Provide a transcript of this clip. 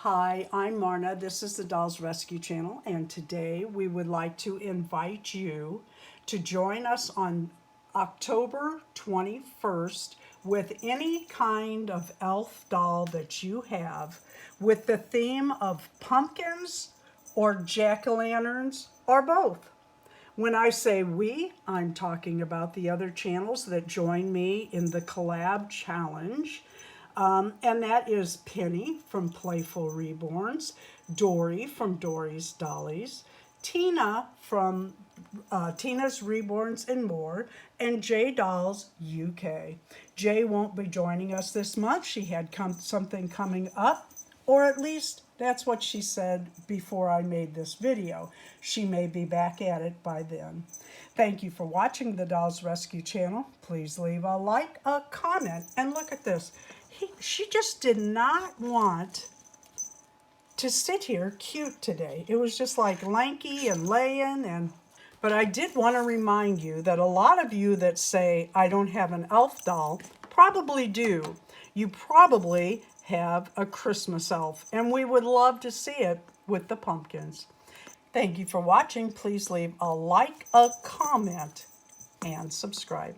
Hi, I'm Marna. This is the Dolls Rescue Channel, and today we would like to invite you to join us on October 21st with any kind of elf doll that you have with the theme of pumpkins or jack-o'-lanterns or both. When I say we, I'm talking about the other channels that join me in the collab challenge. And that is Penny from Playful Reborns, Dory from Dory's Dollies, Tina from Tina's Reborns and More, and J Dolls UK. Jay won't be joining us this month. She had something coming up, or at least that's what she said before I made this video. She may be back at it by then. Thank you for watching the Dolls Rescue Channel. Please leave a like, a comment, and look at this. She just did not want to sit here cute today. It was just like lanky and laying. But I did want to remind you that a lot of you that say I don't have an elf doll probably do. You probably have a Christmas elf, and we would love to see it with the pumpkins. Thank you for watching. Please leave a like, a comment, and subscribe.